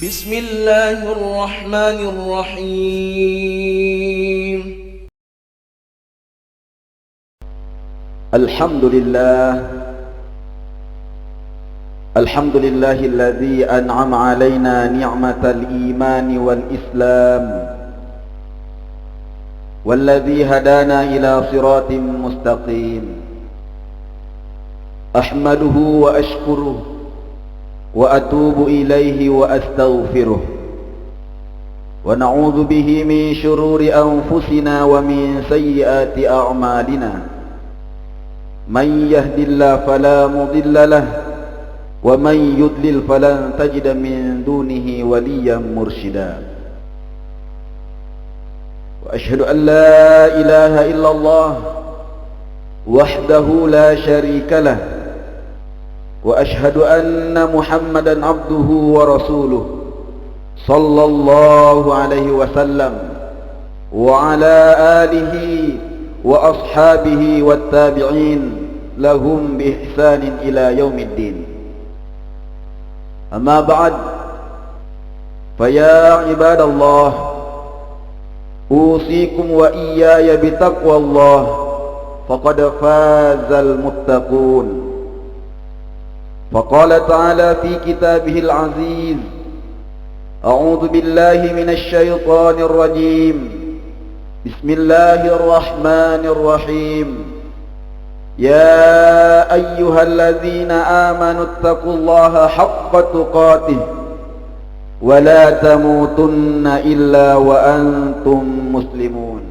بسم الله الرحمن الرحيم. الحمد لله الذي أنعم علينا نعمة الإيمان والإسلام، والذي هدانا إلى صراط مستقيم. أحمده وأشكره وأتوب إليه وأستغفره، ونعوذ به من شرور أنفسنا ومن سيئات أعمالنا. من يهد الله فلا مضل له، ومن يضلل فلن تجد من دونه وليا مرشدا. وأشهد أن لا إله إلا الله وحده لا شريك له، وأشهد أن محمدا عبده ورسوله صلى الله عليه وسلم، وعلى آله وأصحابه والتابعين لهم بإحسان إلى يوم الدين. أما بعد، فيا عباد الله، أوصيكم وإياي بتقوى الله، فقد فاز المتقون. فقال تعالى في كتابه العزيز: أعوذ بالله من الشيطان الرجيم، بسم الله الرحمن الرحيم. يا أيها الذين آمنوا اتقوا الله حق تقاته ولا تموتن إلا وأنتم مسلمون.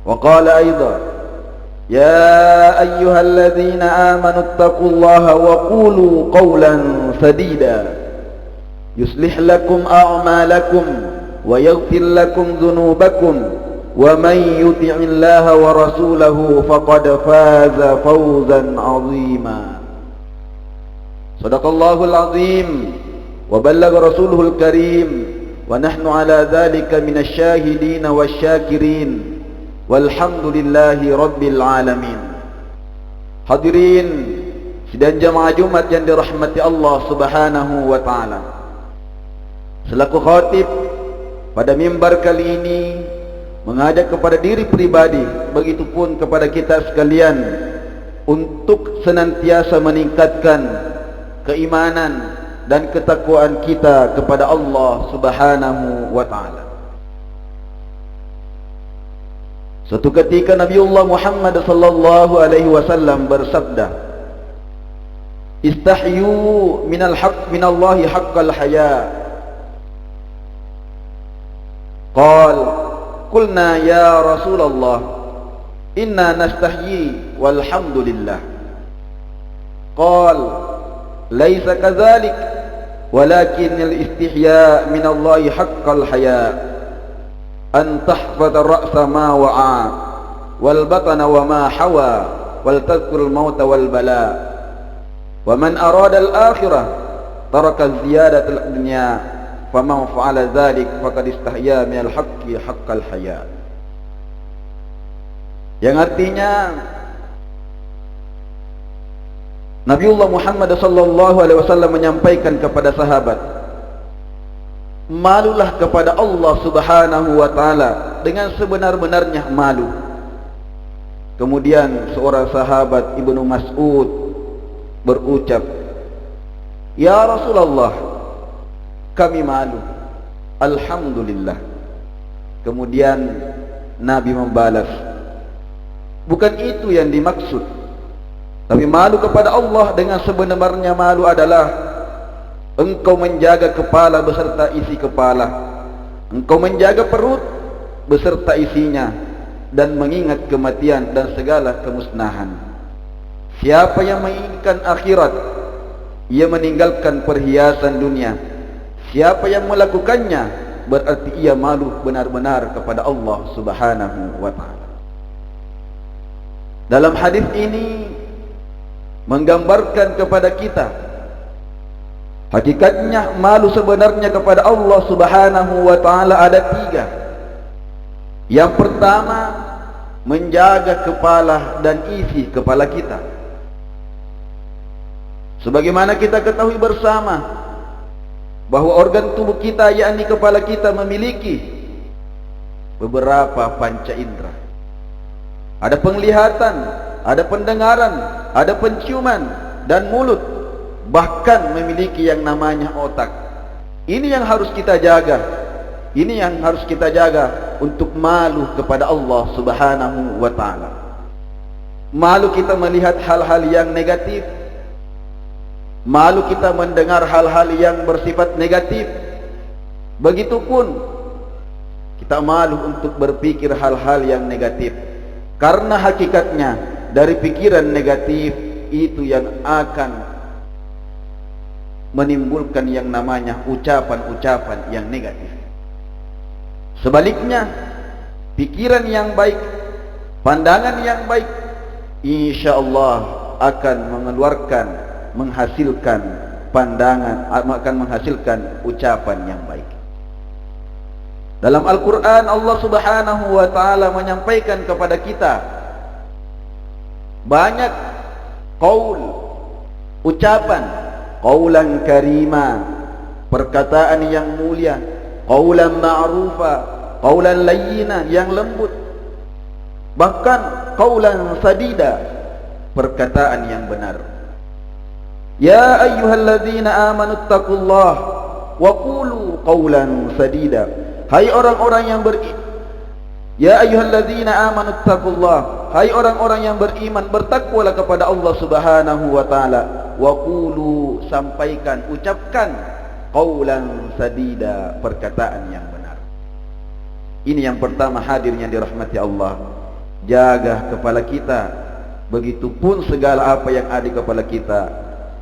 وقال أيضا: يا أيها الذين آمنوا اتقوا الله وقولوا قولا سديدا يصلح لكم أعمالكم ويغفر لكم ذنوبكم، ومن يطع الله ورسوله فقد فاز فوزا عظيما. صدق الله العظيم وبلغ رسوله الكريم، ونحن على ذلك من الشاهدين والشاكرين، walhamdulillahi rabbil alamin. Hadirin sidang jamaah Jumat yang dirahmati Allah Subhanahu wa taala. Selaku khatib pada mimbar kali ini mengajak kepada diri pribadi, begitupun kepada kita sekalian, untuk senantiasa meningkatkan keimanan dan ketakwaan kita kepada Allah Subhanahu wa taala. Suatu ketika Nabiullah Muhammad sallallahu alaihi wasallam bersabda: "Istahyu minallahi haqqal haya." Qulna ya Rasulullah, inna nastahyi walhamdulillah. Laisa kadzalik, walakin al-istihya minallahi haqqal haya an tahfadha ar-ra'sa ma wa'a wal batana wa ma hawa wal tadhkur al-mauta wal bala, wa man arada al-akhirah taraka ziyadata al-dunya, faman fa'ala dhalik faqad istahya min al-haqqi haqqal haya. Yang artinya, Nabiullah Muhammad sallallahu alaihi wasallam menyampaikan kepada sahabat, malulah kepada Allah Subhanahu wa taala dengan sebenar-benarnya malu. Kemudian seorang sahabat, Ibnu Mas'ud, berucap, "Ya Rasulullah, kami malu." Alhamdulillah. Kemudian Nabi membalas, bukan itu yang dimaksud. Tapi malu kepada Allah dengan sebenar-benarnya malu adalah engkau menjaga kepala beserta isi kepala, engkau menjaga perut beserta isinya, dan mengingat kematian dan segala kemusnahan. Siapa yang menginginkan akhirat, ia meninggalkan perhiasan dunia. Siapa yang melakukannya, berarti ia malu benar-benar kepada Allah Subhanahu wa ta'ala. Dalam hadis ini menggambarkan kepada kita, hakikatnya malu sebenarnya kepada Allah Subhanahu wa ta'ala ada tiga. Yang pertama, menjaga kepala dan isi kepala kita. Sebagaimana kita ketahui bersama, bahwa organ tubuh kita, yakni kepala kita, memiliki beberapa panca indera. Ada penglihatan, ada pendengaran, ada penciuman, dan mulut, bahkan memiliki yang namanya otak. Ini yang harus kita jaga. Ini yang harus kita jaga untuk malu kepada Allah Subhanahu wa ta'ala. Malu kita melihat hal-hal yang negatif, malu kita mendengar hal-hal yang bersifat negatif. Begitupun kita malu untuk berpikir hal-hal yang negatif, karena hakikatnya dari pikiran negatif itu yang akan menimbulkan yang namanya ucapan-ucapan yang negatif. Sebaliknya, pikiran yang baik, pandangan yang baik, insyaallah akan mengeluarkan, menghasilkan pandangan, akan menghasilkan ucapan yang baik. Dalam Al-Quran, Allah Subhanahu wa ta'ala menyampaikan kepada kita banyak qaul, ucapan, qaulan karima, perkataan yang mulia, qaulan ma'rufa, qaulan layyina, yang lembut, bahkan qaulan sadida, perkataan yang benar. Ya ayyuhalladzina amanu taqullah wa qulu qaulan sadida. Hai orang-orang yang Ya ayyuhalladzina amanu taqullah, hai orang-orang yang beriman, bertakwalah kepada Allah Subhanahu wa ta'ala. Wa qulu, sampaikan, ucapkan, qaulan sadida, perkataan yang benar. Ini yang pertama, hadirnya dirahmati Allah. Jaga kepala kita, begitupun segala apa yang ada di kepala kita,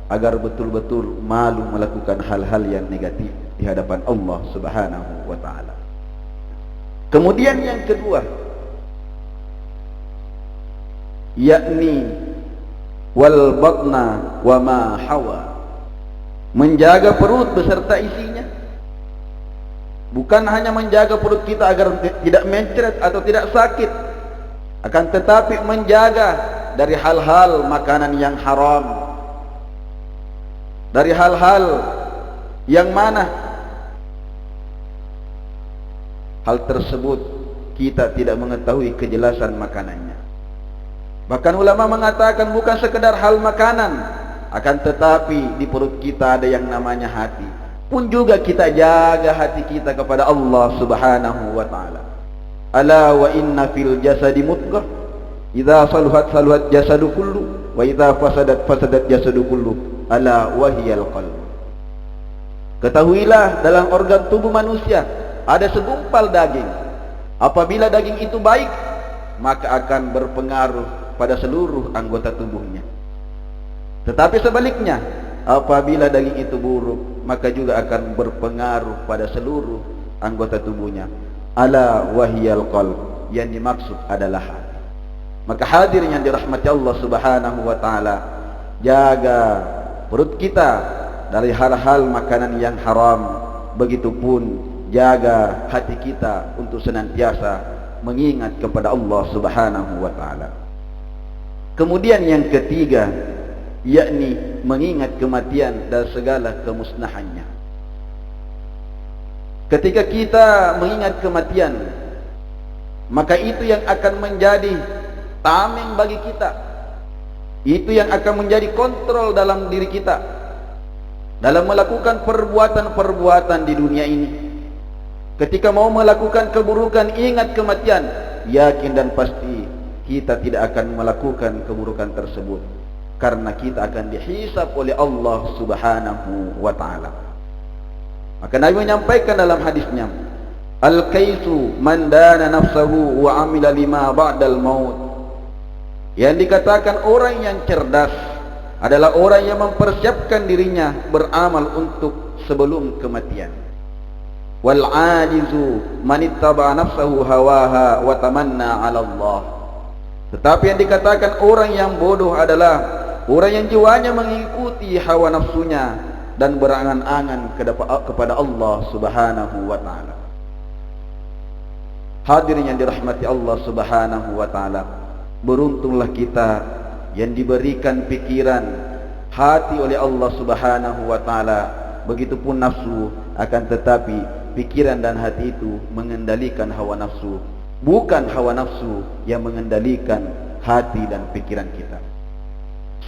agar betul-betul malu melakukan hal-hal yang negatif di hadapan Allah Subhanahu wa ta'ala. Kemudian yang kedua, yakni wal batna wa ma hawa, menjaga perut beserta isinya. Bukan hanya menjaga perut kita agar tidak mencret atau tidak sakit, akan tetapi menjaga dari hal-hal makanan yang haram, dari hal-hal yang mana hal tersebut kita tidak mengetahui kejelasan makanannya. Bahkan ulama mengatakan bukan sekedar hal makanan, akan tetapi di perut kita ada yang namanya hati. Pun juga kita jaga hati kita kepada Allah Subhanahu wa ta'ala. Ala wa inna fil jasadi mudghah, idza saluhat saluhat jasadu kullu, wa idza fasadat fasadat jasadu kullu, ala wahiyal qalb. Ketahuilah, dalam organ tubuh manusia ada segumpal daging. Apabila daging itu baik, maka akan berpengaruh pada seluruh anggota tubuhnya. Tetapi sebaliknya, apabila daging itu buruk, maka juga akan berpengaruh pada seluruh anggota tubuhnya. Ala wahiyal qalb, yang dimaksud adalah hati. Maka hadirin yang dirahmati Allah Subhanahu wa ta'ala, jaga perut kita dari hal-hal makanan yang haram. Begitupun jaga hati kita untuk senantiasa mengingat kepada Allah Subhanahu wa ta'ala. Kemudian yang ketiga, yakni mengingat kematian dan segala kemusnahannya. Ketika kita mengingat kematian, maka itu yang akan menjadi tameng bagi kita. Itu yang akan menjadi kontrol dalam diri kita dalam melakukan perbuatan-perbuatan di dunia ini. Ketika mau melakukan keburukan, ingat kematian, yakin dan pasti kita tidak akan melakukan keburukan tersebut, karena kita akan dihisab oleh Allah Subhanahu wa ta'ala. Maka Nabi menyampaikan dalam hadisnya, al-kaisu man dana nafsahu wa amila lima ba'dal maut. Yang dikatakan orang yang cerdas adalah orang yang mempersiapkan dirinya beramal untuk sebelum kematian. Wal ajizu man ittaba nafsahu hawaha wa tamanna 'ala Allah. Tetapi yang dikatakan orang yang bodoh adalah orang yang jiwanya mengikuti hawa nafsunya dan berangan-angan kepada Allah Subhanahu wa ta'ala. Hadirin yang dirahmati Allah Subhanahu wa ta'ala, beruntunglah kita yang diberikan pikiran, hati oleh Allah Subhanahu wa ta'ala, begitupun nafsu, Akan tetapi pikiran dan hati itu mengendalikan hawa nafsu, bukan hawa nafsu yang mengendalikan hati dan pikiran kita.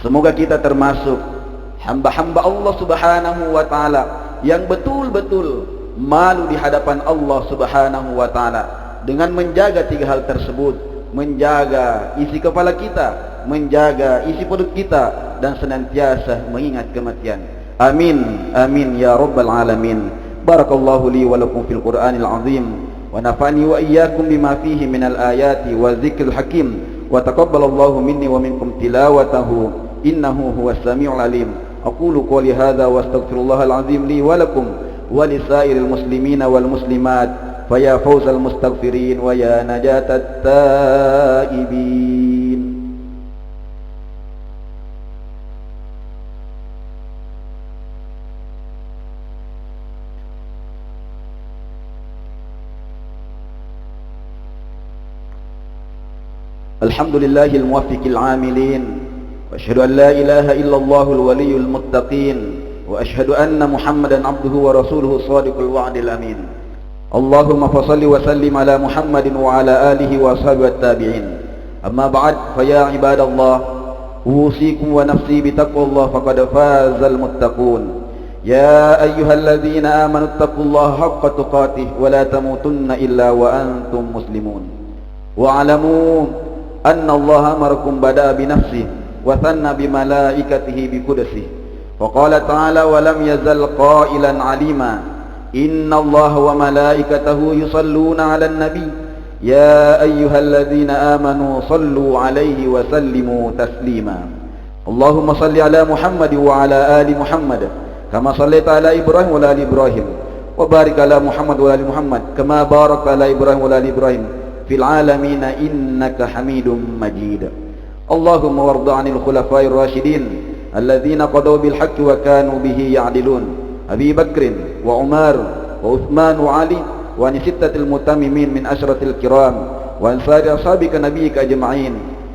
Semoga kita termasuk hamba-hamba Allah Subhanahu wa taala yang betul-betul malu di hadapan Allah Subhanahu wa taala dengan menjaga tiga hal tersebut, menjaga isi kepala kita, menjaga isi perut kita, dan senantiasa mengingat kematian. Amin amin ya rabbal alamin. Barakallahu li wa lakum fil Qur'anil azim wa nafa'ani wa iyyakum bima fihi minal ayati wa dzikril hakim wa taqabbalallahu minni wa minkum tilawatahu innahu huwas samiul alim. Aqulu qouli hadza wa astaghfirullahal azim li wa lakum wa lisairil muslimina wal muslimat fa ya fawzal mustaghfirin wa ya najatat taibin. الحمد لله الموفق العاملين وأشهد أن لا إله إلا الله الولي المتقين وأشهد أن محمدا عبده ورسوله الصادق الوعد الأمين. اللهم فصل وسلم على محمد وعلى آله وأصحابه التابعين. أما بعد فيا عباد الله أوصيكم ونفسي بتقوى الله فقد فاز المتقون. يا أيها الذين آمنوا اتقوا الله حق تقاته ولا تموتن إلا وأنتم مسلمون. واعلموا أن الله أمركم بدأ بنفسه وثنى بملائكته بقدسه وقال تعالى ولم يزل قائلا عليما إن الله وملائكته يصلون على النبي يا أيها الذين آمنوا صلوا عليه وسلموا تسليما. اللهم صل على محمد وعلى آل محمد كما صليت على إبراهيم وعلى آل إبراهيم وبارك على محمد وعلى آل محمد كما باركت على إبراهيم وعلى آل إبراهيم في العالمين إنك حميد مجيد. اللهم وارض عن الخلفاء الراشدين الذين قضوا بالحق وكانوا به يعدلون أبي بكر وعمر وعثمان وعلي وعن ستة المتممين من أشرة الكرام وعن سائر أصحابك نبيك أجمعين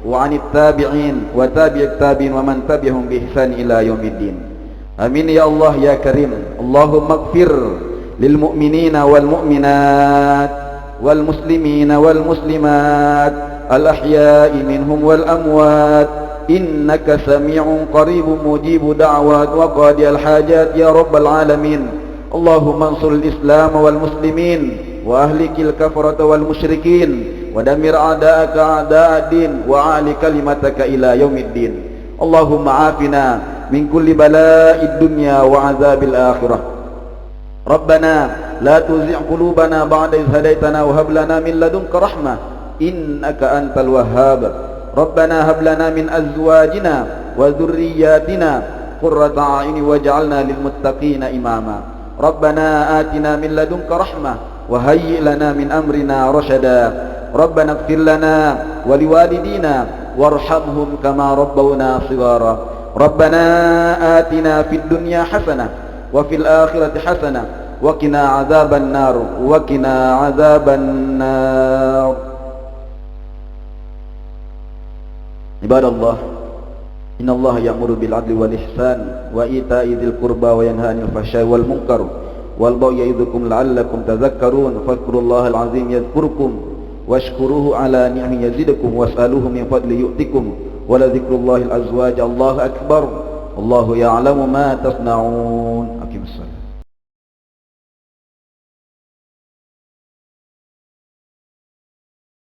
وعن التابعين وتابع التابعين ومن تبعهم بإحسان إلى يوم الدين. آمين يا الله يا كريم. اللهم اغفر للمؤمنين والمؤمنات والمسلمين والمسلمات الأحياء منهم والأموات إنك سميع قريب مجيب دعوات وقاضي الحاجات يا رب العالمين. اللهم انصر الإسلام والمسلمين وأهلك الكفرة والمشركين ودمر أعداءك أعداء الدين وأعل كلمتك إلى يوم الدين. اللهم عافنا من كل بلاء الدنيا وعذاب الآخرة. ربنا لا تزغ قلوبنا بعد إذ هديتنا وهب لنا من لدنك رحمة إنك أنت الوهاب. ربنا هب لنا من أزواجنا وذرياتنا قرة أعين واجعلنا للمتقين إماما. ربنا آتنا من لدنك رحمة وهيئ لنا من أمرنا رشدا. ربنا اغفر لنا ولوالدينا وارحمهم كما ربونا صغارا. ربنا آتنا في الدنيا حسنة وفي الآخرة حسنة وقنا عذاب النار وقنا عذاب النار. عباد الله إن الله يأمر بالعدل والإحسان وإيتاء ذي القربى وينهى عن الفحشاء والمنكر والبغي يعظكم لعلكم تذكرون. فاذكروا الله العظيم يذكركم واشكروه على نعمه يزدكم واسألوه من فضله يؤتكم ولذكر الله الأزواج الله أكبر. الله يعلم ما تصنعون. أقم الصلاة.